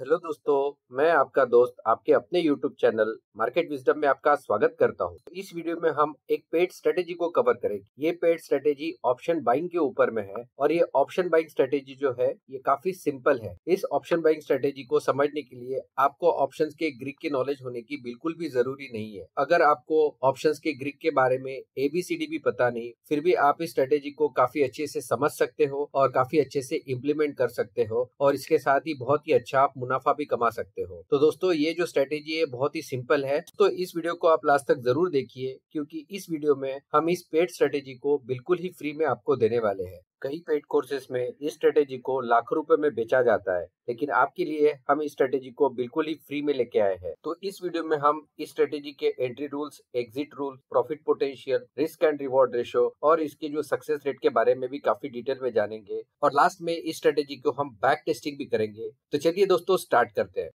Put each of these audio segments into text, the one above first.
Hello दोस्तों, मैं आपका दोस्त आपके अपने YouTube चैनल मार्केट विजडम में आपका स्वागत करता हूं। इस वीडियो में हम एक पेड स्ट्रेटेजी को कवर करेंगे। ये पेड स्ट्रेटेजी ऑप्शन बाइंग के ऊपर में है और ये ऑप्शन बाइंग स्ट्रेटेजी जो है ये काफी सिंपल है। इस ऑप्शन बाइंग स्ट्रेटेजी को समझने के लिए आपको ऑप्शंस के ग्रीक की नॉलेज होने की बिल्कुल भी जरूरी नहीं है। अगर आपको ऑप्शंस के ग्रीक के बारे में ABCD भी पता नहीं, फिर भी आप इस स्ट्रेटेजी को काफी अच्छे से समझ सकते हो और काफी अच्छे से इम्प्लीमेंट कर सकते हो और इसके साथ ही बहुत ही अच्छा आप मुनाफा भी कमा सकते हो। तो दोस्तों ये जो स्ट्रेटेजी है बहुत ही सिंपल है, तो इस वीडियो को आप लास्ट तक जरूर देखिए क्योंकि इस वीडियो में हम इस पेड स्ट्रेटेजी को बिल्कुल ही फ्री में आपको देने वाले हैं। कई पेड कोर्सेज में इस स्ट्रेटेजी को लाखों रुपए में बेचा जाता है, लेकिन आपके लिए हम इस स्ट्रेटेजी को बिल्कुल ही फ्री में लेके आए हैं। तो इस वीडियो में हम इस स्ट्रेटेजी के entry rules, exit rules, profit potential, risk and reward ratio और इसके जो सक्सेस रेट के बारे में भी काफी डिटेल में जानेंगे और लास्ट में इस स्ट्रेटेजी को हम बैक टेस्टिंग भी करेंगे। तो चलिए दोस्तों स्टार्ट करते हैं।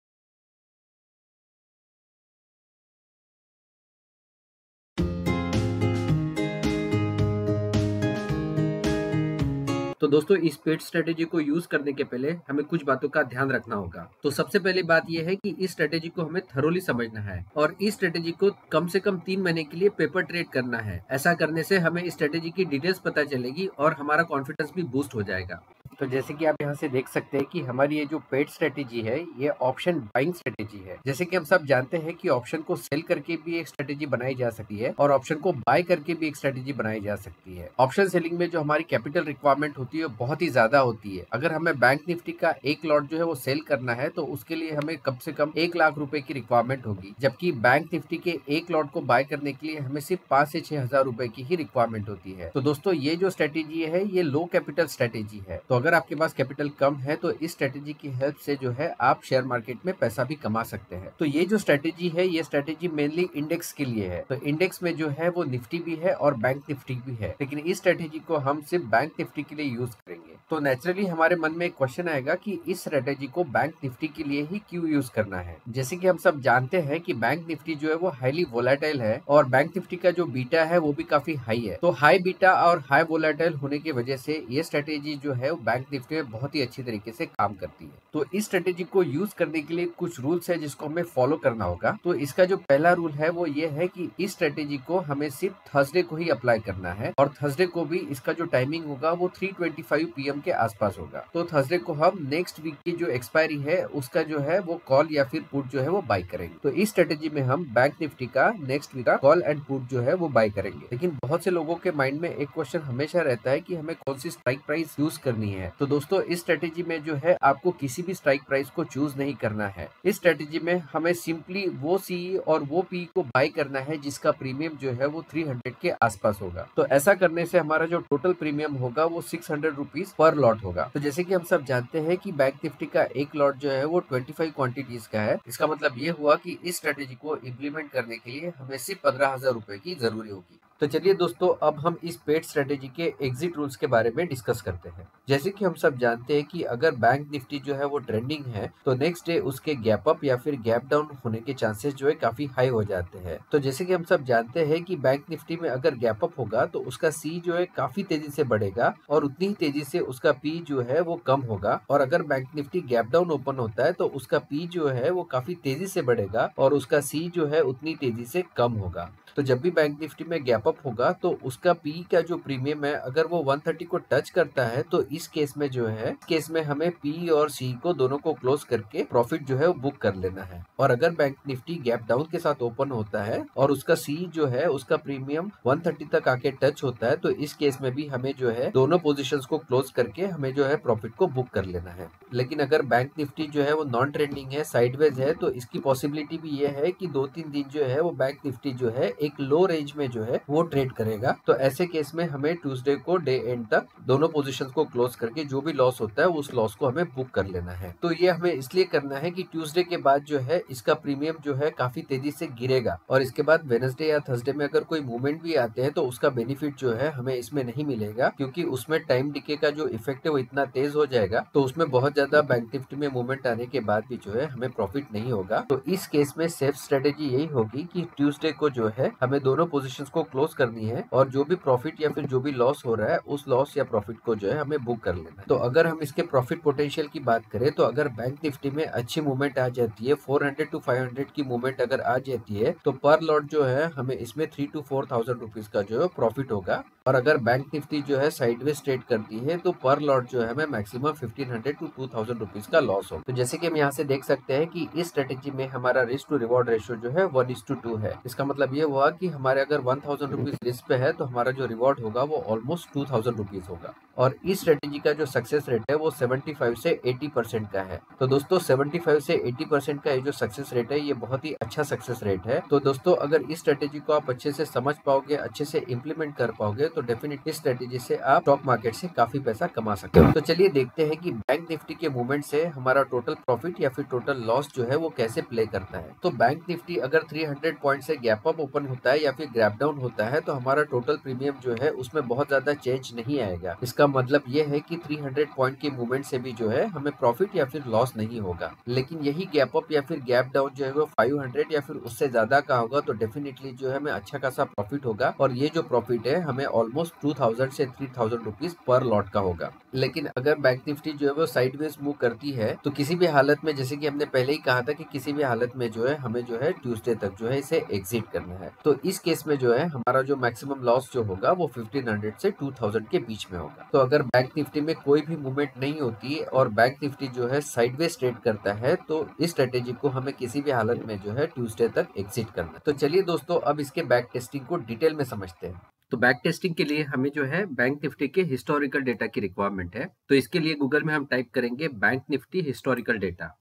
तो दोस्तों इस पेड स्ट्रेटेजी को यूज करने के पहले हमें कुछ बातों का ध्यान रखना होगा। तो सबसे पहली बात यह है कि इस स्ट्रेटेजी को हमें थरोली समझना है और इस स्ट्रेटेजी को कम से कम 3 महीने के लिए पेपर ट्रेड करना है। ऐसा करने से हमें इस स्ट्रेटेजी की डिटेल्स पता चलेगी और हमारा कॉन्फिडेंस भी बूस्ट हो जाएगा। तो जैसे कि आप यहाँ से देख सकते हैं कि हमारी ये जो पेड स्ट्रेटेजी है ये ऑप्शन बाइंग स्ट्रेटेजी है। जैसे कि हम सब जानते हैं कि ऑप्शन को सेल करके भी एक स्ट्रेटेजी बनाई जा सकती है और ऑप्शन को बाय करके भी एक स्ट्रेटेजी बनाई जा सकती है। ऑप्शन सेलिंग में जो हमारी कैपिटल रिक्वायरमेंट होती है बहुत ही ज्यादा होती है। अगर हमें बैंक निफ्टी का एक लॉट जो है वो सेल करना है तो उसके लिए हमें कम से कम 1 लाख रुपए की रिक्वायरमेंट होगी, जबकि बैंक निफ्टी के एक लॉट को बाय करने के लिए हमें सिर्फ 5 से 6 हजार रुपए की ही रिक्वायरमेंट होती है। तो दोस्तों ये जो स्ट्रेटेजी है ये लो कैपिटल स्ट्रेटेजी है। तो अगर आपके पास कैपिटल कम है तो इस स्ट्रेटेजी की हेल्प से जो है आप शेयर मार्केट में पैसा भी कमा सकते हैं। तो ये जो स्ट्रेटेजी है ये स्ट्रेटेजी मेनली इंडेक्स के लिए है। तो इंडेक्स में जो है वो निफ्टी भी है और बैंक निफ्टी भी है, लेकिन इस स्ट्रेटेजी को हम सिर्फ बैंक निफ्टी के लिए यूज करेंगे। तो नेचुरली हमारे मन में एक क्वेश्चन आएगा कि इस स्ट्रेटेजी को बैंक निफ्टी के लिए ही क्यों यूज करना है। जैसे कि हम सब जानते हैं कि बैंक निफ्टी जो है वो हाईली वोलेटाइल है और बैंक निफ्टी का जो बीटा है वो भी काफी हाई है। तो हाई बीटा और हाई वोलेटाइल होने की वजह से ये स्ट्रेटेजी जो है वो बैंक निफ्टी में बहुत ही अच्छी तरीके से काम करती है। तो इस स्ट्रेटेजी को यूज करने के लिए कुछ रूल्स है जिसको हमें फॉलो करना होगा। तो इसका जो पहला रूल है वो ये है कि इस स्ट्रेटेजी को हमें सिर्फ थर्सडे को ही अप्लाई करना है और थर्सडे को भी इसका जो टाइमिंग होगा वो 3:25 PM के आसपास होगा। तो थर्सडे को हम नेक्स्ट वीक की जो एक्सपायरी है उसका जो है वो कॉल या फिर पुट जो है वो बाय करेंगे। तो इस स्ट्रेटेजी में हम बैंक निफ्टी का नेक्स्ट वीक का कॉल एंड पुट जो है वो बाय करेंगे। लेकिन बहुत से लोगों के माइंड में एक क्वेश्चन हमेशा रहता है कि हमें कौन सी स्ट्राइक प्राइस यूज करनी है। तो दोस्तों इस स्ट्रेटेजी में जो है आपको किसी भी स्ट्राइक प्राइस को चूज नहीं करना है। इस स्ट्रेटेजी में हमें सिंपली वो सी और वो पी को बाय करना है जिसका प्रीमियम जो है वो 300 के आसपास होगा। तो ऐसा करने से हमारा जो टोटल प्रीमियम होगा वो 600 रुपीज पर लॉट होगा। तो जैसे कि हम सब जानते हैं कि बैंक निफ्टी का एक लॉट जो है वो 25 क्वांटिटीज का है। इसका मतलब ये हुआ कि इस स्ट्रेटेजी को इम्प्लीमेंट करने के लिए हमें सिर्फ 15,000 रुपए की जरूरी होगी। तो चलिए दोस्तों अब हम इस पेड स्ट्रेटेजी के एग्जिट रूल्स के बारे में डिस्कस करते हैं। जैसे कि हम सब जानते हैं कि अगर बैंक निफ्टी जो है वो ट्रेंडिंग है तो नेक्स्ट डे उसके गैप अप या फिर गैप डाउन होने के चांसेस जो है काफी हाई हो जाते हैं। तो जैसे कि हम सब जानते हैं कि बैंक निफ्टी में अगर गैप अप होगा तो उसका सी जो है काफी तेजी से बढ़ेगा और उतनी ही तेजी से उसका पी जो है वो कम होगा। और अगर bank Nifty gap down open होता है तो उसका पी जो है वो काफी तेजी से बढ़ेगा और उसका सी जो है उतनी तेजी से कम होगा। तो जब भी बैंक निफ्टी में गैप अप होगा तो उसका पी का जो प्रीमियम है अगर वो 130 को टच करता है तो इस केस में जो है केस में हमें पी और सी को दोनों को क्लोज करके प्रॉफिट जो है वो बुक कर लेना है। और अगर बैंक निफ्टी गैप डाउन के साथ ओपन होता है और उसका सी जो है उसका प्रीमियम 130 तक आके टच होता है तो इस केस में भी हमें जो है दोनों पोजीशंस को क्लोज करके हमें जो है प्रॉफिट को बुक कर लेना है। लेकिन अगर बैंक निफ्टी जो है वो नॉन ट्रेंडिंग है, साइडवेज है, तो इसकी पॉसिबिलिटी भी ये है कि 2-3 दिन जो है वो बैंक निफ्टी जो है एक लो रेंज में जो है वो ट्रेड करेगा। तो ऐसे केस में हमें ट्यूसडे को डे एंड तक दोनों पोजीशंस को क्लोज करके जो भी लॉस होता है उस लॉस को हमें बुक कर लेना है। तो ये हमें इसलिए करना है कि ट्यूसडे के बाद जो है इसका प्रीमियम जो है काफी तेजी से गिरेगा और इसके बाद वेडनेसडे या थर्सडे में अगर कोई मूवमेंट भी आते हैं तो उसका बेनिफिट जो है हमें इसमें नहीं मिलेगा, क्योंकि उसमें टाइम डिके का जो इफेक्ट है वो इतना तेज हो जाएगा तो उसमें बहुत ज्यादा बैंक निफ्टी में मूवमेंट आने के बाद भी जो है हमें प्रॉफिट नहीं होगा। तो इस केस में सेफ स्ट्रेटेजी यही होगी कि ट्यूसडे को जो है हमें दोनों पोजीशंस को क्लोज क्लोज करनी है और जो भी प्रॉफिट या फिर जो भी लॉस हो रहा है उस लॉस या प्रॉफिट को जो है हमें बुक कर लेना है। तो अगर हम इसके प्रॉफिट पोटेंशियल की बात करें तो अगर बैंक निफ्टी में अच्छी मूवमेंट आ जाती है, 400 to 500 की मूवमेंट अगर आ जाती है तो पर लॉट जो है हमें इसमें 3 to 4,000 रुपीज का जो है प्रॉफिट होगा। और अगर बैंक निफ्टी जो है साइडवेज ट्रेड करती है तो पर लॉट जो है हमें मैक्सिमम 1500 to 2000 रुपीज का लॉस हो। तो जैसे कि हम यहाँ से देख सकते हैं कि इस स्ट्रेटेजी में हमारा रिस्क टू रिवॉर्ड रेशियो जो है 1:2 है। इसका मतलब ये हुआ कि हमारे अगर 1000 रुपीज रिस्क पे है तो हमारा जो रिवॉर्ड होगा वो ऑलमोस्ट 2000 रुपीज होगा। और इस स्ट्रेटेजी का जो सक्सेस रेट है वो 75 से 80% का है। तो दोस्तों 75 से 80% का ये जो सक्सेस रेट है ये बहुत ही अच्छा सक्सेस रेट है। तो दोस्तों अगर इस स्ट्रेटेजी को आप अच्छे से समझ पाओगे, अच्छे से इम्प्लीमेंट कर पाओगे तो डेफिनेटली इस स्ट्रेटेजी से आप स्टॉक मार्केट से काफी पैसा कमा सकते हो। तो चलिए देखते हैं कि बैंक निफ्टी के मूवमेंट से हमारा टोटल प्रॉफिट या फिर टोटल लॉस जो है वो कैसे प्ले करता है। तो बैंक निफ्टी अगर 300 पॉइंट से गैप अप ओपन होता है या फिर गैप डाउन होता है तो हमारा टोटल प्रीमियम जो है उसमें बहुत ज्यादा चेंज नहीं आएगा। इसका मतलब ये है कि 300 पॉइंट की मूवमेंट से भी जो है हमें प्रॉफिट या फिर लॉस नहीं होगा। लेकिन यही गैप अप या फिर गैप डाउन जो है वो 500 या फिर उससे ज्यादा का होगा तो डेफिनेटली जो है हमें अच्छा खासा प्रॉफिट होगा। और ये जो प्रॉफिट है हमें ऑलमोस्ट 2000 से 3000 रुपीज पर लॉट का होगा। लेकिन अगर बैंक निफ्टी जो है वो साइडवेज मूव करती है तो किसी भी हालत में, जैसे कि हमने पहले ही कहा था कि किसी भी हालत में जो है हमें जो है ट्यूसडे तक जो है इसे एग्जिट करना है। तो इस केस में जो है हमारा जो मैक्सिमम लॉस जो होगा वो 1500 से 2000 के बीच में होगा। तो अगर बैंक निफ्टी में कोई भी मूवमेंट नहीं होती और बैंक निफ्टी जो है साइडवेज ट्रेड करता है तो इस स्ट्रेटेजी को हमें किसी भी हालत में जो है ट्यूसडे तक एग्जिट करना है। तो चलिए दोस्तों अब इसके बैक टेस्टिंग को डिटेल में समझते हैं। तो बैक टेस्टिंग के लिए हमें जो है बैंक निफ्टी के हिस्टोरिकल डेटा की रिक्वायरमेंट है। तो इसके लिए गूगल में हम टाइप करेंगे बैंक निफ्टी हिस्टोरिकल डेटा।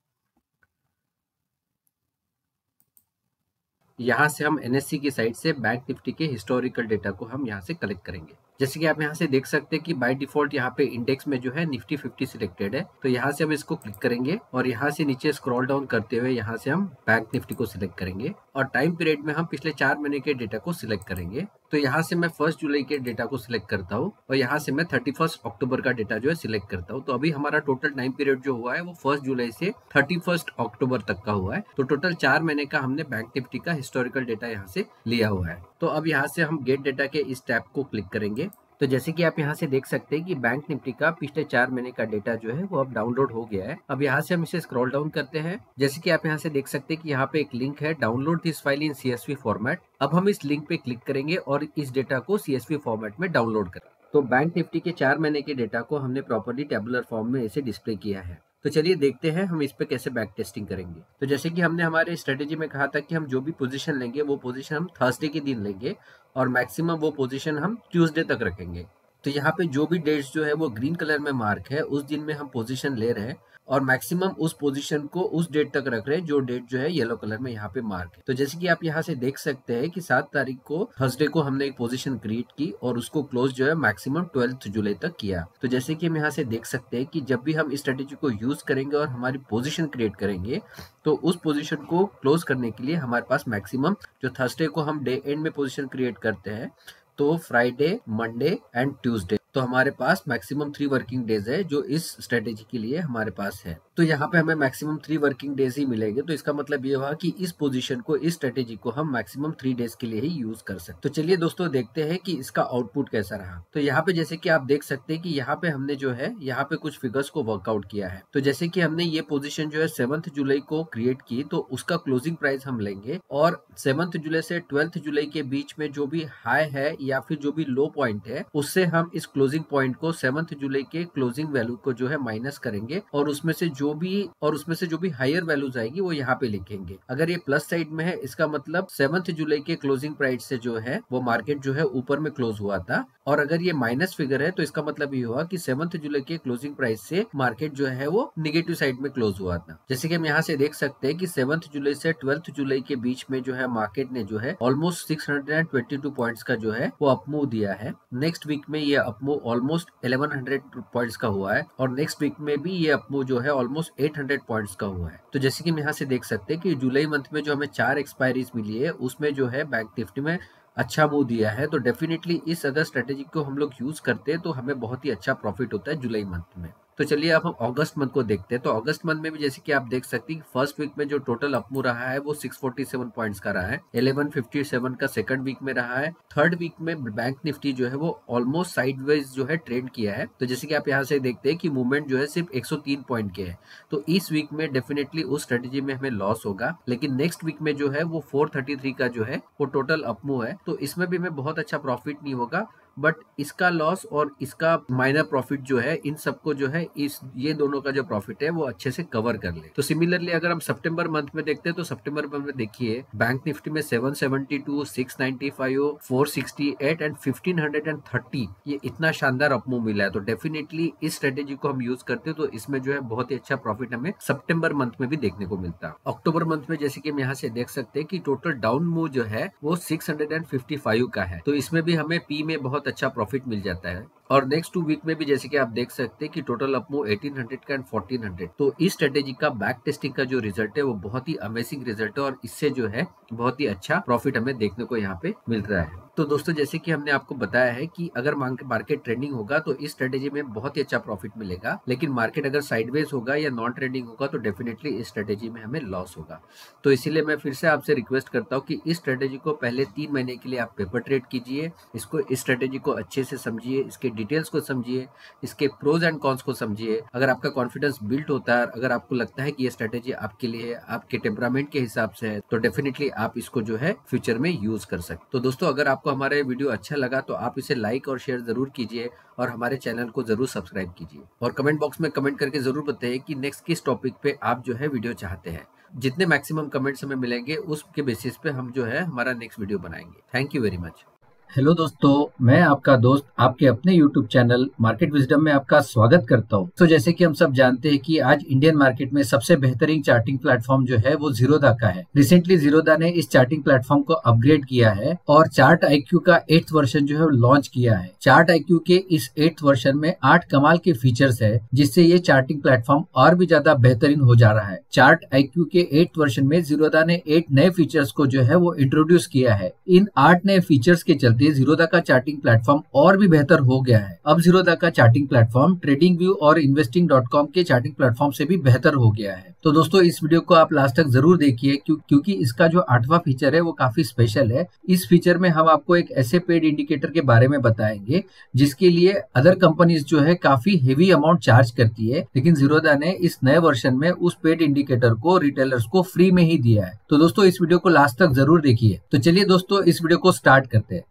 यहाँ से हम एनएससी की साइट से बैंक निफ्टी के हिस्टोरिकल डेटा को हम यहाँ से कलेक्ट करेंगे। जैसे कि आप यहाँ से देख सकते हैं कि बाय डिफॉल्ट यहाँ पे इंडेक्स में जो है निफ्टी 50 सिलेक्टेड है। तो यहाँ से हम इसको क्लिक करेंगे और यहाँ से नीचे स्क्रॉल डाउन करते हुए यहाँ से हम बैंक निफ्टी को सिलेक्ट करेंगे और टाइम पीरियड में हम पिछले 4 महीने के डेटा को सिलेक्ट करेंगे। तो यहाँ से मैं 1 जुलाई के डेटा को सिलेक्ट करता हूँ और यहाँ से मैं 31 अक्टूबर का डेटा जो है सिलेक्ट करता हूँ। तो अभी हमारा टोटल टाइम पीरियड जो हुआ है वो 1 जुलाई से 31 अक्टूबर तक का हुआ है। तो टोटल 4 महीने का हमने बैंक निफ्टी का हिस्टोरिकल डेटा यहाँ से लिया हुआ है। तो अब यहाँ से हम गेट डेटा के इस टैब को क्लिक करेंगे। तो जैसे कि आप यहाँ से देख सकते हैं कि बैंक निफ्टी का पिछले 4 महीने का डेटा जो है वो अब डाउनलोड हो गया है। अब यहाँ से हम इसे स्क्रॉल डाउन करते हैं। जैसे कि आप यहाँ से देख सकते हैं कि यहाँ पे एक लिंक है, download this file in CSV format. अब हम इस लिंक पे क्लिक करेंगे और इस डेटा को CSV फॉर्मेट में डाउनलोड करें। तो बैंक निफ्टी के 4 महीने के डेटा को हमने प्रॉपर्ली टेबुलर फॉर्म में इसे डिस्प्ले किया है। तो चलिए देखते हैं हम इस पे कैसे बैक टेस्टिंग करेंगे। तो जैसे कि हमने हमारे स्ट्रेटेजी में कहा था कि हम जो भी पोजीशन लेंगे वो पोजीशन हम थर्सडे के दिन लेंगे और मैक्सिमम वो पोजीशन हम ट्यूसडे तक रखेंगे। तो यहाँ पे जो भी डेट्स जो है वो ग्रीन कलर में मार्क है, उस दिन में हम पोजीशन ले रहे हैं और मैक्सिमम उस पोजीशन को उस डेट तक रख रहे हैं जो डेट जो है येलो कलर में यहाँ पे मार्क है। तो जैसे कि आप यहाँ से देख सकते हैं कि 7 तारीख को थर्सडे को हमने एक पोजीशन क्रिएट की और उसको क्लोज जो है मैक्सिमम 12 जुलाई तक किया। तो जैसे कि हम यहाँ से देख सकते हैं कि जब भी हम इस स्ट्रेटेजी को यूज करेंगे और हमारी पोजीशन क्रिएट करेंगे तो उस पोजीशन को क्लोज करने के लिए हमारे पास मैक्सिमम जो थर्सडे को हम डे एंड में पोजीशन क्रिएट करते हैं तो फ्राइडे, मंडे एंड ट्यूसडे, तो हमारे पास मैक्सिमम 3 वर्किंग डेज है जो इस स्ट्रेटेजी के लिए हमारे पास है। तो यहाँ पे हमें मैक्सिमम 3 वर्किंग डेज ही मिलेंगे। तो इसका मतलब ये हुआ कि इस पोजीशन को, इस स्ट्रेटेजी को हम मैक्सिमम 3 डेज के लिए ही यूज कर सकते। तो चलिए दोस्तों देखते हैं कि इसका आउटपुट कैसा रहा। तो यहाँ पे जैसे कि आप देख सकते हैं कि यहाँ पे हमने जो है यहाँ पे कुछ फिगर्स को वर्कआउट किया है। तो जैसे कि हमने ये पोजीशन जो है 7 जुलाई को क्रिएट की तो उसका क्लोजिंग प्राइस हम लेंगे और 7 जुलाई से 12 जुलाई के बीच में जो भी हाई है या फिर जो भी लो पॉइंट है उससे हम इस क्लोजिंग पॉइंट को 7 जुलाई के क्लोजिंग वैल्यू को जो है माइनस करेंगे और उसमें से जो भी हायर वैल्यूज आएगी वो यहाँ पे लिखेंगे। अगर ये प्लस साइड में है इसका मतलब 7 जुलाई के क्लोजिंग प्राइस से जो है वो मार्केट जो है ऊपर में क्लोज हुआ था और अगर ये माइनस फिगर है तो इसका मतलब ये हुआ कि 7 जुलाई के क्लोजिंग प्राइस से मार्केट जो है वो निगेटिव साइड में क्लोज हुआ था। जैसे कि हम यहाँ से देख सकते हैं कि 7 जुलाई से 12 जुलाई के बीच में जो है मार्केट ने जो है ऑलमोस्ट 622 पॉइंट्स का जो है वो अपमूव दिया है। नेक्स्ट वीक में ये अपमूव ऑलमोस्ट 1100 पॉइंट्स का हुआ है और नेक्स्ट वीक में भी ये अपमूव जो है ऑलमोस्ट 800 पॉइंट्स का हुआ है। तो जैसे कि हम यहाँ से देख सकते हैं कि जुलाई मंथ में जो हमें 4 एक्सपायरीज मिली है उसमें जो है बैंक निफ्टी में अच्छा मूव दिया है। तो डेफिनेटली इस अगर स्ट्रेटेजी को हम लोग यूज करते हैं तो हमें बहुत ही अच्छा प्रॉफिट होता है जुलाई मंथ में। तो चलिए अब हम अगस्त मंथ को देखते हैं। तो अगस्त मंथ में भी जैसे कि आप देख सकते हैं फर्स्ट वीक में जो टोटल अप मूव रहा है वो 647 पॉइंट्स का रहा है, 1157 का सेकंड वीक में रहा है। थर्ड वीक में बैंक निफ्टी जो है वो ऑलमोस्ट साइडवेज जो है ट्रेड किया है। तो जैसे कि आप यहाँ से देखते हैं कि मूवमेंट जो है सिर्फ 103 पॉइंट के है। तो इस वीक में डेफिनेटली उस स्ट्रेटेजी में हमें लॉस होगा, लेकिन नेक्स्ट वीक में जो है वो 433 का जो है वो टोटल अप मूव है। तो इसमें भी हमें बहुत अच्छा प्रॉफिट नहीं होगा, बट इसका लॉस और इसका माइनर प्रॉफिट जो है इन सबको जो है ये दोनों का जो प्रॉफिट है वो अच्छे से कवर कर ले। तो सिमिलरली अगर हम सितंबर मंथ में देखते हैं तो सितंबर मंथ में देखिए बैंक निफ्टी में 772, 695, 468 एंड 1530 ये इतना शानदार अपमूव मिला है। तो डेफिनेटली इस स्ट्रेटेजी को हम यूज करते हैं तो इसमें जो है बहुत ही अच्छा प्रॉफिट हमें सितंबर मंथ में भी देखने को मिलता है। अक्टूबर मंथ में जैसे कि हम यहाँ से देख सकते हैं कि टोटल डाउन मूव जो है वो 655 का है। तो इसमें भी हमें पी में बहुत अच्छा प्रॉफिट मिल जाता है। और नेक्स्ट 2 वीक में भी जैसे कि आप देख सकते हैं कि टोटल अपमूव 1800 का एंड 1400। तो इस स्ट्रेटेजी का बैक टेस्टिंग का जो रिजल्ट है वो बहुत ही अमेजिंग रिजल्ट है और इससे जो है बहुत ही अच्छा प्रॉफिट हमें देखने को यहाँ पे मिल रहा है। तो दोस्तों जैसे कि हमने आपको बताया है कि अगर मार्केट ट्रेंडिंग होगा तो इस स्ट्रेटेजी में बहुत ही अच्छा प्रॉफिट मिलेगा, लेकिन मार्केट अगर साइडवेज होगा या नॉन ट्रेंडिंग होगा तो डेफिनेटली इस स्ट्रेटेजी में हमें लॉस होगा। तो इसीलिए मैं फिर से आपसे रिक्वेस्ट करता हूँ कि इस स्ट्रेटेजी को पहले 3 महीने के लिए आप पेपर ट्रेड कीजिए, इस स्ट्रेटेजी को अच्छे से समझिए, इसके डिटेल्स को समझिए, इसके प्रोज एंड कॉन्स को समझिए। अगर आपका कॉन्फिडेंस बिल्ड होता है, अगर आपको लगता है कि ये स्ट्रेटेजी आपके लिए है, आपके टेम्परामेंट के हिसाब से है, तो डेफिनेटली आप इसको जो है फ्यूचर में यूज कर सकते। तो दोस्तों अगर आपको हमारा वीडियो अच्छा लगा तो आप इसे लाइक और शेयर जरूर कीजिए और हमारे चैनल को जरूर सब्सक्राइब कीजिए और कमेंट बॉक्स में कमेंट करके जरूर बताइए कि नेक्स्ट किस टॉपिक पे आप जो है वीडियो चाहते हैं। जितने मैक्सिमम कमेंट्स हमें मिलेंगे उसके बेसिस पे हम जो है हमारा नेक्स्ट वीडियो बनाएंगे। Thank you very much. Hello दोस्तों, मैं आपका दोस्त आपके अपने YouTube चैनल मार्केट विजडम में आपका स्वागत करता हूं। तो जैसे कि हम सब जानते हैं कि आज इंडियन मार्केट में सबसे बेहतरीन चार्टिंग प्लेटफॉर्म जो है वो जीरोधा का है। रिसेंटली जीरोधा ने इस चार्टिंग प्लेटफॉर्म को अपग्रेड किया है और चार्ट IQ का 8th वर्जन जो है लॉन्च किया है। चार्ट IQ के इस 8th वर्जन में 8 कमाल के फीचर्स है जिससे ये चार्टिंग प्लेटफॉर्म और भी ज्यादा बेहतरीन हो जा रहा है। चार्ट IQ के 8th वर्जन में जीरोधा ने 8 नए फीचर्स को जो है वो इंट्रोड्यूस किया है। इन 8 नए फीचर्स के चलते जीरोधा का चार्टिंग प्लेटफॉर्म और भी बेहतर हो गया है। अब जीरोधा का चार्टिंग प्लेटफॉर्म ट्रेडिंग व्यू और investing.com के चार्टिंग प्लेटफॉर्म से भी बेहतर हो गया है। तो दोस्तों इस वीडियो को आप लास्ट तक जरूर देखिए क्योंकि इसका जो 8वां फीचर है वो काफी स्पेशल है। इस फीचर में हम आपको एक ऐसे पेड इंडिकेटर के बारे में बताएंगे जिसके लिए अदर कंपनीज जो है काफी हेवी अमाउंट चार्ज करती है, लेकिन जीरोधा ने इस नए वर्जन में उस पेड इंडिकेटर को रिटेलर्स को फ्री में ही दिया है। तो दोस्तों इस वीडियो को लास्ट तक जरूर देखिए। तो चलिए दोस्तों इस वीडियो को स्टार्ट करते हैं।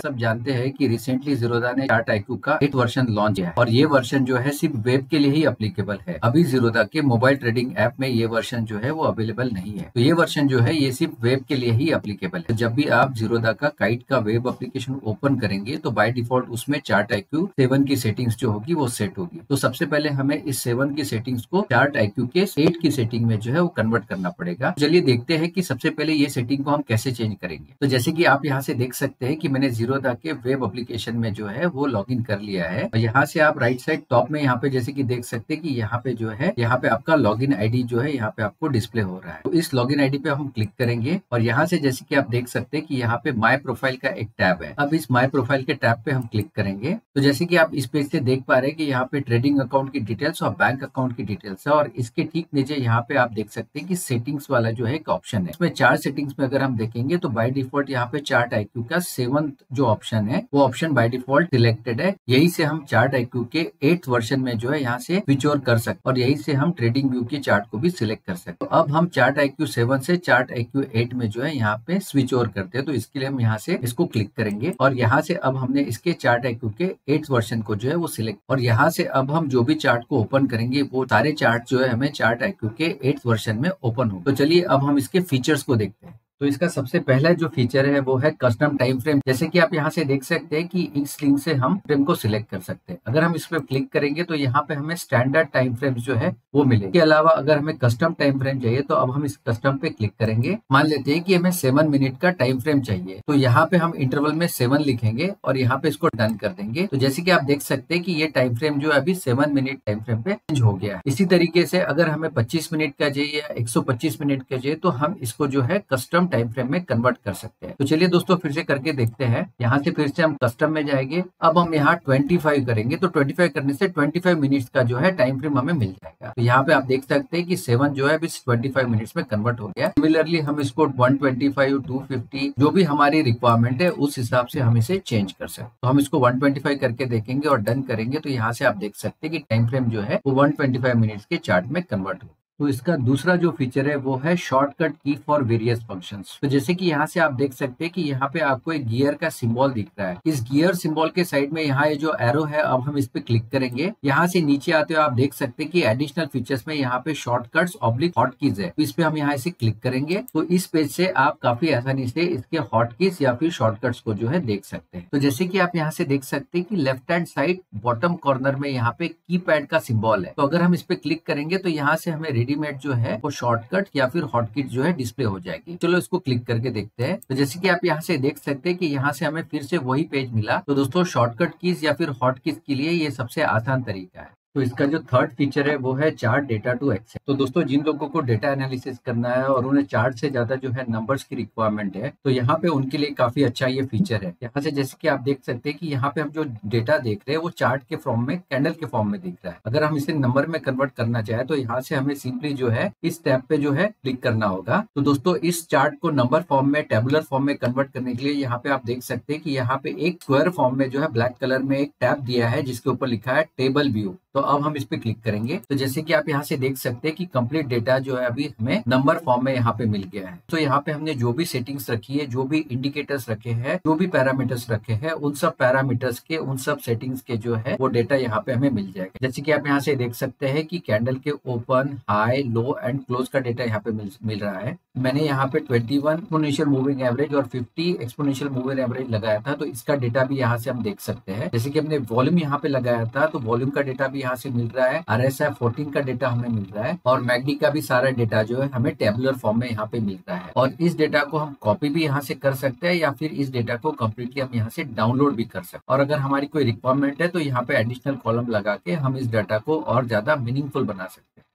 सब जानते हैं कि रिसेंटली जीरोधा ने चार्ट IQ का 8 वर्जन लॉन्च किया है और ये वर्जन जो है सिर्फ वेब के लिए ही एप्लीकेबल है। अभी जीरोधा के मोबाइल ट्रेडिंग ऐप में ये वर्जन जो है वो अवेलेबल नहीं है। तो ये वर्जन जो है ये सिर्फ वेब के लिए ही एप्लीकेबल है। जब भी आप जीरोधा का काइट का वेब एप्लीकेशन ओपन करेंगे तो बाय डिफॉल्ट उसमें चार्ट IQ 7 की सेटिंग्स जो होगी वो सेट होगी। तो सबसे पहले हमें इस 7 की सेटिंग्स को चार्ट IQ के 8 की सेटिंग में जो है वो कन्वर्ट करना पड़ेगा। चलिए देखते हैं कि सबसे पहले ये सेटिंग को हम कैसे चेंज करेंगे। तो जैसे कि आप यहाँ से देख सकते हैं कि मैंने जीरोधा के वेब एप्लीकेशन में जो है वो लॉगिन कर लिया है और यहाँ से आप राइट साइड टॉप में यहाँ पे जैसे कि देख सकते हैं कि यहाँ पे जो है यहाँ पे आपका लॉगिन आईडी जो है यहाँ पे आपको डिस्प्ले हो रहा है। तो इस लॉगिन आईडी पे हम क्लिक करेंगे और यहाँ से जैसे कि आप देख सकते हैं कि यहाँ पे माय प्रोफाइल का एक टैब है। अब इस माय प्रोफाइल के टैब पे हम क्लिक करेंगे तो जैसे कि आप इस पेज से देख पा रहे हैं कि यहाँ पे ट्रेडिंग अकाउंट की डिटेल्स और बैंक अकाउंट की डिटेल्स है और इसके ठीक नीचे यहाँ पे आप देख सकते हैं कि सेटिंग्स वाला जो है एक ऑप्शन है। इसमें 4 सेटिंग्स में अगर हम देखेंगे तो बाय डिफॉल्ट यहाँ पे चार्ट IQ का 7th जो ऑप्शन है वो ऑप्शन बाय डिफॉल्ट सिलेक्टेड है। यही से हम चार्ट IQ के 8th वर्जन में जो है यहाँ से स्विच ओवर कर सकते और यही से हम ट्रेडिंग व्यू की चार्ट को भी सिलेक्ट कर सकते। तो अब हम चार्ट IQ 7 से चार्ट IQ 8 में जो है यहाँ पे स्विच ओवर करते हैं। तो इसके लिए हम यहाँ से इसको क्लिक करेंगे और यहाँ से अब हमने इसके चार्ट IQ के 8th वर्जन को जो है वो सिलेक्ट और यहाँ से अब हम जो भी चार्ट को ओपन करेंगे वो सारे चार्ट जो है हमें चार्ट IQ के 8th वर्जन में ओपन हो। तो चलिए अब हम इसके फीचर्स को देखते हैं। तो इसका सबसे पहला जो फीचर है वो है कस्टम टाइम फ्रेम। जैसे कि आप यहाँ से देख सकते हैं कि इस लिंक से हम फ्रेम को सिलेक्ट कर सकते हैं। अगर हम इस पे क्लिक करेंगे तो यहाँ पे हमें स्टैंडर्ड टाइम फ्रेम जो है वो मिलेगा। इसके अलावा अगर हमें कस्टम टाइम फ्रेम चाहिए तो अब हम इस कस्टम पे क्लिक करेंगे। मान लेते हैं कि हमें 7 मिनट का टाइम फ्रेम चाहिए तो यहाँ पे हम इंटरवल में 7 लिखेंगे और यहाँ पे इसको डन कर देंगे। तो जैसे कि आप देख सकते हैं कि ये टाइम फ्रेम जो है अभी 7 मिनट टाइम फ्रेम पे चेंज हो गया है। इसी तरीके से अगर हमें 25 मिनट का चाहिए या 125 मिनट का चाहिए तो हम इसको जो है कस्टम हम टाइम फ्रेम में कन्वर्ट कर सकते हैं। तो चलिए दोस्तों फिर से करके देखते हैं। यहाँ से फिर से हम कस्टम में जाएंगे। अब हम यहाँ 25 करेंगे, तो 25 करने से 25 मिनट्स का जो है टाइम फ्रेम हमें मिल जाएगा। तो यहाँ पे आप देख सकते हैं कि 7 जो है अभी 25 मिनट्स में कन्वर्ट हो गया। सिमिलरली हम इसको 125, 250 जो भी हमारी रिक्वायरमेंट है उस हिसाब से हम इसे चेंज कर सकते हैं। तो हम इसको 125 करके देखेंगे और डन करेंगे। तो यहाँ से आप देख सकते हैं कि टाइम फ्रेम जो है वो 125 मिनट्स के चार्ट में कन्वर्ट हो। तो इसका दूसरा जो फीचर है वो है शॉर्टकट की फॉर वेरियस फंक्शंस। तो जैसे कि यहाँ से आप देख सकते हैं कि यहाँ पे आपको एक गियर का सिंबल दिख रहा है। इस गियर सिंबल के साइड में यहाँ ये जो एरो है, अब हम इस पे क्लिक करेंगे। यहाँ से नीचे आते हुए आप देख सकते हैं कि एडिशनल फीचर्स में यहाँ पे शॉर्टकट्स ऑब्लिक हॉटकीज है। तो इस पे हम यहाँ से क्लिक करेंगे तो इस पेज से आप काफी आसानी से इसके हॉटकीज या फिर शॉर्टकट्स को जो है देख सकते हैं। तो जैसे कि आप यहाँ से देख सकते हैं कि left hand side bottom corner में यहाँ पे कीपैड का सिंबल है। तो अगर हम इस पे क्लिक करेंगे तो यहाँ से हमें रेडीमेड जो है वो शॉर्टकट या फिर हॉटकीट जो है डिस्प्ले हो जाएगी। चलो इसको क्लिक करके देखते हैं। तो जैसे कि आप यहाँ से देख सकते हैं कि यहाँ से हमें फिर से वही पेज मिला। तो दोस्तों शॉर्टकट कीज या फिर हॉटकीज के लिए ये सबसे आसान तरीका है। तो इसका जो थर्ड फीचर है वो है चार्ट डेटा टू एक्सेस। तो दोस्तों जिन लोगों को डेटा एनालिसिस करना है और उन्हें चार्ट से ज्यादा जो है नंबर्स की रिक्वायरमेंट है, तो यहाँ पे उनके लिए काफी अच्छा ये फीचर है। यहाँ से जैसे कि आप देख सकते हैं कि यहाँ पे हम जो डेटा देख रहे हैं वो चार्ट के फॉर्म में, कैंडल के फॉर्म में दिख रहा है। अगर हम इसे नंबर में कन्वर्ट करना चाहे तो यहाँ से हमें सिंपली जो है इस टैब पे जो है क्लिक करना होगा। तो दोस्तों इस चार्ट को नंबर फॉर्म में, टेबुलर फॉर्म में कन्वर्ट करने के लिए यहाँ पे आप देख सकते हैं कि यहाँ पे एक स्क्वायर फॉर्म में जो है ब्लैक कलर में एक टैब दिया है जिसके ऊपर लिखा है टेबल व्यू। तो अब हम इस पे क्लिक करेंगे। तो जैसे कि आप यहाँ से देख सकते हैं कि कंप्लीट डेटा जो है अभी हमें नंबर फॉर्म में यहाँ पे मिल गया है। तो यहाँ पे हमने जो भी सेटिंग्स रखी है, जो भी इंडिकेटर्स रखे हैं, जो भी पैरामीटर्स रखे हैं, उन सब पैरामीटर्स के, उन सब सेटिंग्स के जो है वो डेटा यहाँ पे हमें मिल जाएगा। जैसे कि आप यहाँ से देख सकते हैं कि कैंडल के open, high, low and close का डेटा यहाँ पे मिल रहा है। मैंने यहाँ पे 21 एक्सपोनेंशियल मूविंग एवरेज और 50 एक्सपोनेंशियल मूविंग एवरेज लगाया था, तो इसका डेटा भी यहाँ से हम देख सकते हैं। जैसे कि हमने वॉल्यूम यहाँ पे लगाया था तो वॉल्यूम का डेटा भी यहाँ से मिल रहा है। RSI 14 का डेटा हमें मिल रहा है और मैकडी का भी सारा डेटा जो है हमें टेबुलर फॉर्म में यहाँ पे मिल रहा है। और इस डेटा को हम कॉपी भी यहाँ से कर सकते हैं या फिर इस डेटा को कम्प्लीटली हम यहाँ से डाउनलोड भी कर सकते हैं। और अगर हमारी कोई रिक्वायरमेंट है तो यहाँ पे एडिशनल कॉलम लगा के हम इस डाटा को और ज्यादा मीनिंगफुल बना सकते हैं।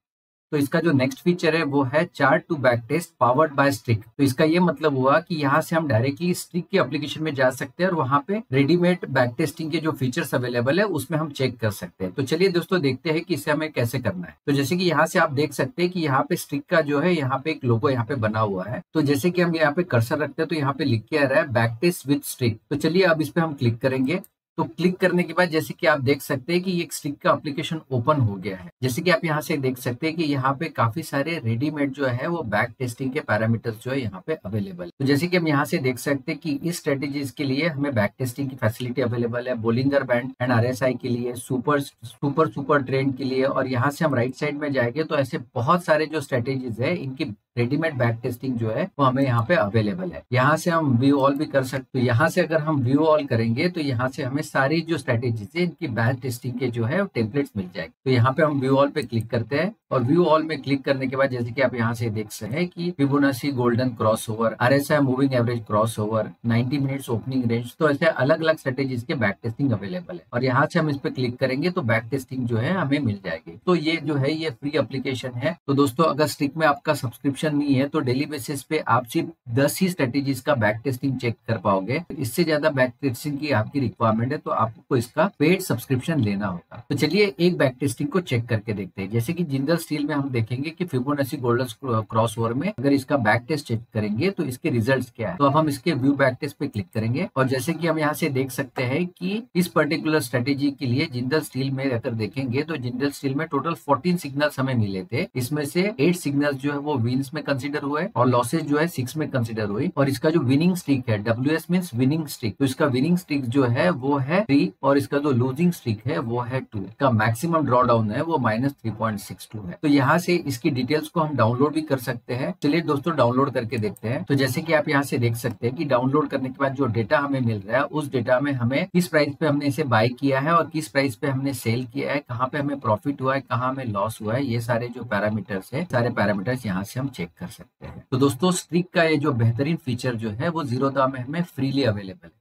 तो इसका जो नेक्स्ट फीचर है वो है chart to back test powered by Streak. तो इसका ये मतलब हुआ कि यहाँ से हम डायरेक्टली स्ट्रिक के एप्लीकेशन में जा सकते हैं और वहाँ पे रेडीमेड बैक टेस्टिंग के जो फीचर्स अवेलेबल है उसमें हम चेक कर सकते हैं। तो चलिए दोस्तों देखते हैं कि इसे हमें कैसे करना है। तो जैसे कि यहाँ से आप देख सकते हैं कि यहाँ पे स्ट्रिक का जो है यहाँ पे एक लोगो यहाँ पे बना हुआ है। तो जैसे कि हम यहाँ पे कर्सर रखते हैं तो यहाँ पे लिख के आ रहा है बैक टेस्ट विद स्ट्रिक। तो चलिए अब इस पे हम क्लिक करेंगे। तो क्लिक करने के बाद जैसे कि आप देख सकते हैं कि एक स्ट्रिक का एप्लीकेशन ओपन हो गया है। जैसे कि आप यहाँ से देख सकते हैं कि यहाँ पे काफी सारे रेडीमेड जो है वो बैक टेस्टिंग के पैरामीटर्स जो है यहाँ पे अवेलेबल है। तो जैसे कि हम यहाँ से देख सकते हैं कि इस स्ट्रेटेजीज के लिए हमें बैक टेस्टिंग की फैसिलिटी अवेलेबल है, बोलिंगर बैंड एंड RSI के लिए, सुपर ट्रेंड के लिए। और यहाँ से हम राइट साइड में जाएंगे तो ऐसे बहुत सारे जो स्ट्रेटेजीज है इनकी रेडीमेड बैक टेस्टिंग जो है वो हमें यहाँ पे अवेलेबल है। यहाँ से हम व्यू ऑल भी कर सकते हैं। यहाँ से अगर हम व्यू ऑल करेंगे तो यहाँ से हमें सारी जो स्ट्रेटेजीज है इनकी बैक टेस्टिंग के जो है टेम्पलेट्स मिल जाएंगे। तो यहाँ पे हम व्यू ऑल पे क्लिक करते हैं और व्यू ऑल में क्लिक करने के बाद जैसे कि आप यहाँ से देख सकते हैं कि Fibonacci golden crossover, RSI moving average crossover, 90 minutes opening range, तो ऐसे अलग अलग स्ट्रेटेजीज के बैक टेस्टिंग अवेलेबल है। और यहाँ से हम इस पे क्लिक करेंगे तो बैक टेस्टिंग जो है हमें मिल जाएगी। तो ये जो है ये फ्री एप्लीकेशन है। तो दोस्तों अगर स्ट्रिक में आपका सब्सक्रिप्शन नहीं है तो डेली बेसिस पे आप सिर्फ 10 ही स्ट्रेटेजीज का बैक टेस्टिंग चेक कर पाओगे। इससे ज्यादा बैक टेस्टिंग की आपकी रिक्वायरमेंट है तो आपको इसका पेड सब्सक्रिप्शन लेना होगा। तो चलिए एक बैक टेस्टिंग को चेक करके देखते हैं। जैसे कि जिंदल स्टील में हम देखेंगे कि फिबोनाची गोल्डन क्रॉसओवर में अगर इसका बैक टेस्ट चेक करेंगे तो इसके रिजल्ट्स क्या है। तो अब हम इसके व्यू बैक टेस्ट पे क्लिक करेंगे और जैसे कि हम यहाँ से देख सकते हैं कि इस पर्टिकुलर स्ट्रेटेजी के लिए जिंदल स्टील में अगर देखेंगे तो जिंदल स्टील में टोटल 14 सिग्नल्स हमें मिले थे। इसमें से 8 सिग्नल्स जो है वो विन्स में कंसिडर हुए और लॉसेज जो है 6 में कंसिडर हुई। और इसका जो विनिंग स्ट्रीक है, WS मींस विनिंग स्ट्रीक, तो इसका विनिंग स्ट्रीक जो है वो है 3 और इसका जो लूजिंग स्ट्रीक है वो है 2। इसका मैक्सिमम ड्रॉ डाउन है वो -3.62 है। तो यहाँ से इसकी डिटेल्स को हम डाउनलोड भी कर सकते हैं। चलिए दोस्तों डाउनलोड करके देखते हैं। तो जैसे कि आप यहाँ से देख सकते हैं कि डाउनलोड करने के बाद जो डेटा हमें मिल रहा है उस डेटा में हमें किस प्राइस पे हमने इसे बाय किया है और किस प्राइस पे हमने सेल किया है, कहाँ पे हमें प्रॉफिट हुआ है, कहाँ हमें लॉस हुआ है, ये सारे जो पैरामीटर्स है सारे पैरामीटर्स यहाँ से हम चेक कर सकते हैं। तो दोस्तों स्ट्रिक का ये जो बेहतरीन फीचर जो है वो ज़ीरोधा में हमें फ्रीली अवेलेबल है।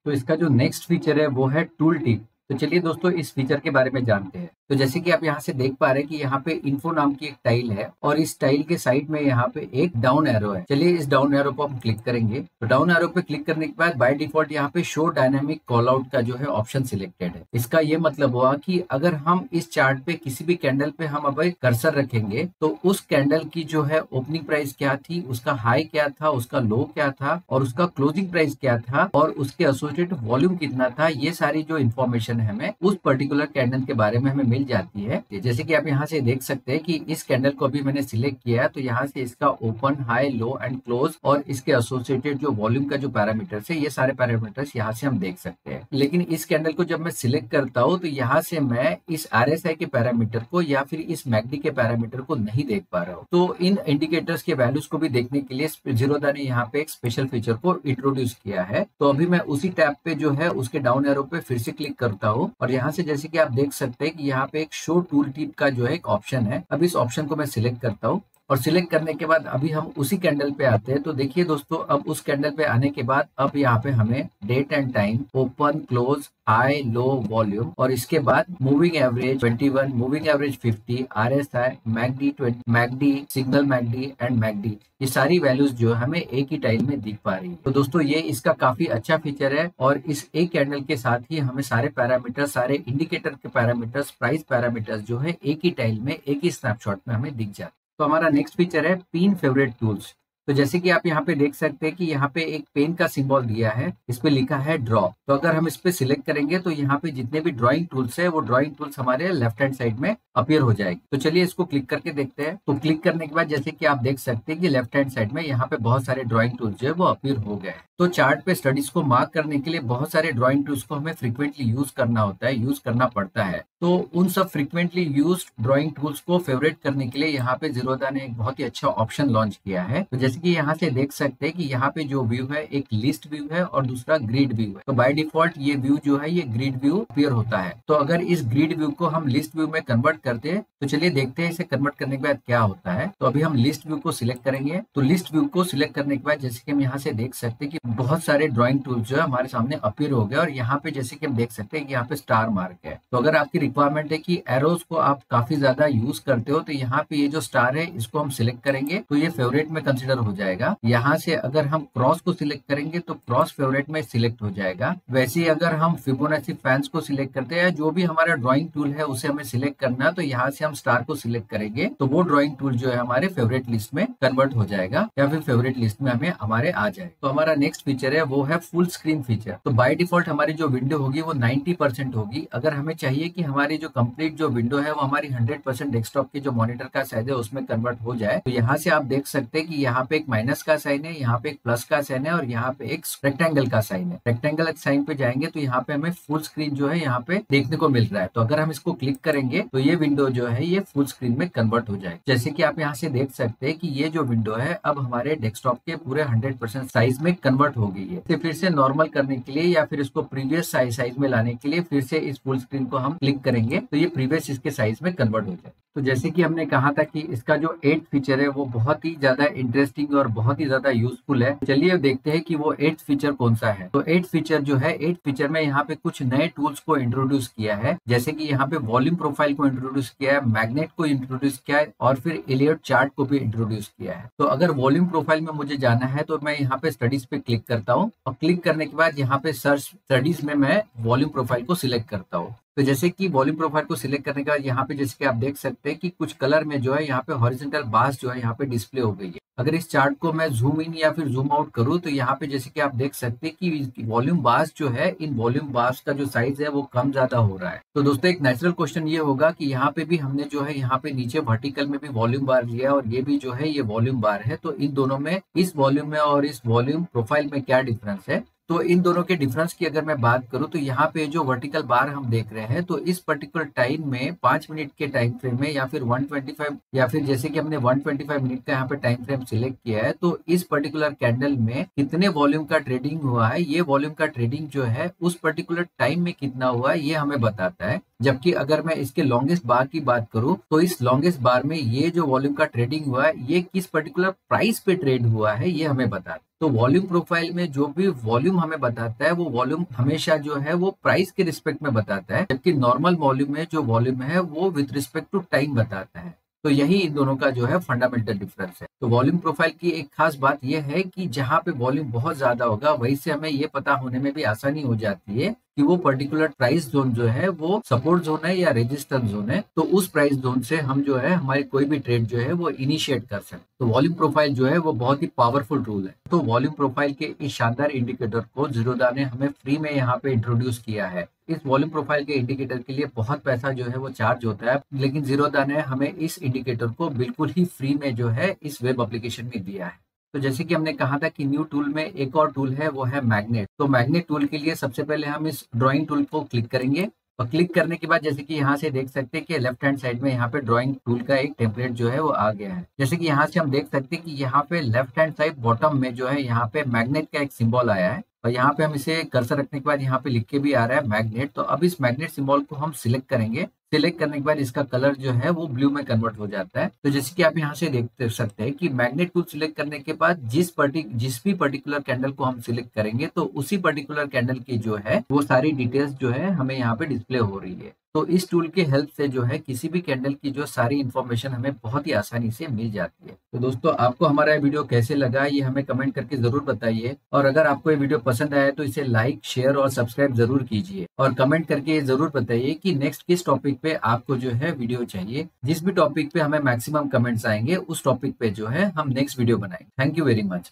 तो इसका जो नेक्स्ट फीचर है वो है टूल टिप। तो चलिए दोस्तों इस फीचर के बारे में जानते हैं। तो जैसे कि आप यहाँ से देख पा रहे हैं कि यहाँ पे इन्फो नाम की एक टाइल है और इस टाइल के साइड में यहाँ पे एक डाउन एरो है। चलिए इस डाउन एरो को हम क्लिक करेंगे। तो डाउन एरो पे क्लिक करने के बाद बाय डिफॉल्ट यहाँ पे शो डायनामिक कॉल आउट का जो है ऑप्शन सिलेक्टेड है। इसका ये मतलब हुआ कि अगर हम इस चार्ट पे किसी भी कैंडल पे हम अब कर्सर रखेंगे तो उस कैंडल की जो है ओपनिंग प्राइस क्या थी, उसका हाई क्या था, उसका लो क्या था और उसका क्लोजिंग प्राइस क्या था और उसके एसोसिएटेड वॉल्यूम कितना था, ये सारी जो इन्फॉर्मेशन है हमें उस पर्टिकुलर कैंडल के बारे में हमें मिल जाती है। जैसे कि आप यहाँ से देख सकते हैं कि इस कैंडल को अभी मैंने सिलेक्ट किया तो यहाँ से इसका open, high, low and close और इसके एसोसिएटेड जो वॉल्यूम का जो पैरामीटर्स है, ये सारे पैरामीटर्स यहाँ से हम देख सकते हैं। लेकिन इस कैंडल को जब मैं सिलेक्ट करता हूँ तो यहाँ से मैं इस RSI के पैरामीटर को या फिर इस मैकडी के पैरामीटर को नहीं देख पा रहा हूँ। तो इन इंडिकेटर्स के वैल्यूज को भी देखने के लिए जीरोधा ने यहाँ पे एक स्पेशल फीचर को इंट्रोड्यूस किया है। तो अभी मैं उसी टैब पे जो है उसके डाउन एरो पे फिर से क्लिक करता हूँ और यहाँ से जैसे कि आप देख सकते हैं कि यहाँ पे एक शो टूल टिप का जो है एक ऑप्शन है। अब इस ऑप्शन को मैं सिलेक्ट करता हूँ और सिलेक्ट करने के बाद अभी हम उसी कैंडल पे आते हैं। तो देखिए दोस्तों, अब उस कैंडल पे आने के बाद अब यहाँ पे हमें date and time, open, close, high, low, volume और इसके बाद moving average 21, moving average 50, RSI, MACD 20, MACD, signal MACD and MACD, ये सारी वैल्यूज जो हमें एक ही टाइल में दिख पा रही है। तो दोस्तों ये इसका काफी अच्छा फीचर है और इस एक कैंडल के साथ ही हमें सारे पैरामीटर, सारे इंडिकेटर के पैरामीटर्स, प्राइस पैरामीटर्स जो है एक ही टाइल में, एक ही स्नैपशॉट में हमें दिख जाते हैं। तो हमारा नेक्स्ट फीचर है पिन फेवरेट टूल्स। तो जैसे कि आप यहाँ पे देख सकते हैं कि यहाँ पे एक पेन का सिंबल दिया है, इस पे लिखा है ड्रॉ। तो अगर हम इस पे सिलेक्ट करेंगे तो यहाँ पे जितने भी ड्राइंग टूल्स है वो ड्राइंग टूल्स हमारे लेफ्ट हैंड साइड में अपीयर हो जाएगी। तो चलिए इसको क्लिक करके देखते हैं। तो क्लिक करने के बाद जैसे कि आप देख सकते हैं कि लेफ्ट हैंड साइड में यहाँ पे बहुत सारे ड्राइंग टूल्स जो है वो अपीयर हो गए। तो चार्ट पे स्टडीज को मार्क करने के लिए बहुत सारे ड्राइंग टूल्स को हमें फ्रिक्वेंटली यूज करना होता है, यूज करना पड़ता है। तो उन सब फ्रिक्वेंटली यूज्ड ड्राइंग टूल्स को फेवरेट करने के लिए यहाँ पे जीरोधा ने एक बहुत ही अच्छा ऑप्शन लॉन्च किया है। तो जैसे कि यहाँ से देख सकते हैं कि यहाँ पे जो व्यू है एक लिस्ट व्यू है और दूसरा ग्रिड व्यू है। तो बाय डिफॉल्ट ये व्यू जो है ये ग्रिड व्यू अपीयर होता है। तो अगर इस ग्रिड व्यू को हम लिस्ट व्यू में कन्वर्ट करते हैं तो चलिए देखते हैं इसे कन्वर्ट करने के बाद क्या होता है। तो अभी हम लिस्ट व्यू को सिलेक्ट करेंगे। तो लिस्ट व्यू को सिलेक्ट करने के बाद जैसे कि हम यहाँ से देख सकते हैं कि बहुत सारे ड्राइंग टूल्स जो है हमारे सामने अपीयर हो गए और यहाँ पे जैसे कि हम देख सकते हैं कि यहाँ पे स्टार मार्क है। तो अगर आपकी रिक्वायरमेंट है कि एरोज को आप काफी ज्यादा यूज करते हो तो यहाँ पे ये जो स्टार है इसको हम सिलेक्ट करेंगे तो ये फेवरेट में कंसिडर हो जाएगा। यहाँ से अगर हम क्रॉस को सिलेक्ट करेंगे तो क्रॉस फेवरेट में सिलेक्ट हो जाएगा। वैसे ही अगर हम फिबोनाची फैंस को सिलेक्ट करते हैं, जो भी हमारा ड्राइंग टूल है उसे हमें सिलेक्ट करना है तो यहाँ से हम स्टार को सिलेक्ट करेंगे तो वो ड्राइंग टूल जो है हमारे फेवरेट लिस्ट में कन्वर्ट हो जाएगा या फिर फेवरेट लिस्ट में हमें हमारे आ जाए। तो हमारा नेक्स्ट फीचर है वो है फुल स्क्रीन फीचर। तो बाय डिफॉल्ट हमारी जो विंडो होगी वो 90% होगी। अगर हमें चाहिए कि हमारी जो कंप्लीट जो विंडो है वो हमारी 100% डेस्कटॉप के जो मॉनिटर का साइज है उसमें कन्वर्ट हो जाए तो यहाँ से आप देख सकते हैं कि यहाँ पे एक माइनस का साइन है, यहाँ पे एक प्लस का साइन है और यहाँ पे एक रेक्टेंगल का साइन है। रेक्टेंगल साइन पे जाएंगे तो यहाँ पे हमें फुल स्क्रीन जो है यहाँ पे देखने को मिल रहा है। तो अगर हम इसको क्लिक करेंगे तो ये विंडो जो है ये फुल स्क्रीन में कन्वर्ट हो जाएगी। जैसे कि आप यहाँ से देख सकते हैं कि ये जो विंडो है अब हमारे डेस्कटॉप के पूरे 100% साइज में कन्वर्ट हो गई है। तो फिर से नॉर्मल करने के लिए या फिर इसको प्रीवियस साइज में लाने के लिए फिर से इस फुल स्क्रीन को हम क्लिक करेंगे तो ये प्रीवियस इसके साइज में कन्वर्ट हो जाए। तो जैसे कि हमने कहा था कि इसका जो 8th फीचर है वो बहुत ही ज्यादा इंटरेस्टिंग और बहुत ही ज्यादा यूजफुल है। चलिए देखते हैं कि वो 8th फीचर कौन सा है। तो 8th फीचर जो है 8th फीचर में यहाँ पे कुछ नए टूल्स को इंट्रोड्यूस किया है। जैसे कि यहाँ पे वॉल्यूम प्रोफाइल को इंट्रोड्यूस किया है, मैग्नेट को इंट्रोड्यूस किया है और फिर एलियट चार्ट को भी इंट्रोड्यूस किया है। तो अगर वॉल्यूम प्रोफाइल में मुझे जाना है तो मैं यहाँ पे स्टडीज पे क्लिक करता हूँ और क्लिक करने के बाद यहाँ पे सर्च स्टडीज में मैं वॉल्यूम प्रोफाइल को सिलेक्ट करता हूँ। तो जैसे कि वॉल्यूम प्रोफाइल को सिलेक्ट करने के बाद यहाँ पे जैसे कि आप देख सकते हैं कि कुछ कलर में जो है यहाँ पे हॉरिजॉन्टल बार्स जो है यहाँ पे डिस्प्ले हो गई है। अगर इस चार्ट को मैं जूम इन या फिर जूम आउट करूँ तो यहाँ पे जैसे कि आप देख सकते हैं कि वॉल्यूम बार्स जो है, इन वॉल्यूम बार्स का जो साइज है वो कम ज्यादा हो रहा है। तो दोस्तों एक नेचुरल क्वेश्चन ये होगा कि यहाँ पे भी हमने जो है यहाँ पे नीचे वर्टिकल में भी वॉल्यूम बार लिया है और ये भी जो है ये वॉल्यूम बार है। तो इन दोनों में, इस वॉल्यूम में और इस वॉल्यूम प्रोफाइल में क्या डिफरेंस है? तो इन दोनों के डिफरेंस की अगर मैं बात करूं तो यहाँ पे जो वर्टिकल बार हम देख रहे हैं तो इस पर्टिकुलर टाइम में 5 मिनट के टाइम फ्रेम में या फिर 125 या फिर जैसे कि हमने 125 मिनट का यहाँ पे टाइम फ्रेम सिलेक्ट किया है तो इस पर्टिकुलर कैंडल में कितने वॉल्यूम का ट्रेडिंग हुआ है, ये वॉल्यूम का ट्रेडिंग जो है उस पर्टिकुलर टाइम में कितना हुआ है ये हमें बताता है। जबकि अगर मैं इसके लॉन्गेस्ट बार की बात करूं तो इस लॉन्गेस्ट बार में ये जो वॉल्यूम का ट्रेडिंग हुआ है ये किस पर्टिकुलर प्राइस पे ट्रेड हुआ है ये हमें बताता है। तो वॉल्यूम प्रोफाइल में जो भी वॉल्यूम हमें बताता है वो वॉल्यूम हमेशा जो है वो प्राइस के रिस्पेक्ट में बताता है, जबकि नॉर्मल वॉल्यूम में जो वॉल्यूम है वो विथ रिस्पेक्ट टू टाइम बताता है। तो यही इन दोनों का जो है फंडामेंटल डिफरेंस है। तो वॉल्यूम प्रोफाइल की एक खास बात यह है कि जहां पे वॉल्यूम बहुत ज्यादा होगा वहीं से हमें ये पता होने में भी आसानी हो जाती है कि वो पर्टिकुलर प्राइस जोन जो है वो सपोर्ट जोन है या रेजिस्टेंस जोन है। तो उस प्राइस जोन से हम जो है हमारी कोई भी ट्रेड जो है वो इनिशिएट कर सकते। तो वॉल्यूम प्रोफाइल जो है वो बहुत ही पावरफुल टूल है। तो वॉल्यूम प्रोफाइल के इस शानदार इंडिकेटर को ज़ीरोधा ने हमें फ्री में यहाँ पे इंट्रोड्यूस किया है। इस वॉल्यूम प्रोफाइल के इंडिकेटर के लिए बहुत पैसा जो है वो चार्ज होता है, लेकिन ज़ीरोधा ने हमें इस इंडिकेटर को बिल्कुल ही फ्री में जो है इस वेब एप्लीकेशन में दिया है। तो जैसे कि हमने कहा था कि न्यू टूल में एक और टूल है, वो है मैग्नेट। तो मैग्नेट टूल के लिए सबसे पहले हम इस ड्राइंग टूल को क्लिक करेंगे और क्लिक करने के बाद जैसे कि यहाँ से देख सकते हैं कि लेफ्ट हैंड साइड में यहाँ पे ड्राइंग टूल का एक टेम्पलेट जो है वो आ गया है। जैसे कि यहाँ से हम देख सकते हैं कि यहाँ पे लेफ्ट हैंड साइड बॉटम में जो है यहाँ पे मैग्नेट का एक सिंबल आया है और यहाँ पे हम इसे कर्सर रखने के बाद यहाँ पे लिख के भी आ रहा है मैग्नेट। तो अब इस मैग्नेट सिंबल को हम सिलेक्ट करेंगे। सिलेक्ट करने के बाद इसका कलर जो है वो ब्लू में कन्वर्ट हो जाता है। तो जैसे कि आप यहाँ से देख सकते हैं कि मैग्नेट टूल सिलेक्ट करने के बाद जिस भी पर्टिकुलर कैंडल को हम सिलेक्ट करेंगे तो उसी पर्टिकुलर कैंडल की जो है वो सारी डिटेल्स जो है हमें यहाँ पे डिस्प्ले हो रही है। तो इस टूल के हेल्प से जो है किसी भी कैंडल की जो सारी इन्फॉर्मेशन हमें बहुत ही आसानी से मिल जाती है। तो दोस्तों, आपको हमारा वीडियो कैसे लगा ये हमें कमेंट करके जरूर बताइए, और अगर आपको ये वीडियो पसंद आया तो इसे लाइक, शेयर और सब्सक्राइब जरूर कीजिए, और कमेंट करके जरूर बताइए कि नेक्स्ट किस टॉपिक पे आपको जो है वीडियो चाहिए। जिस भी टॉपिक पे हमें मैक्सिमम कमेंट्स आएंगे उस टॉपिक पे जो है हम नेक्स्ट वीडियो बनाएंगे। Thank you very much.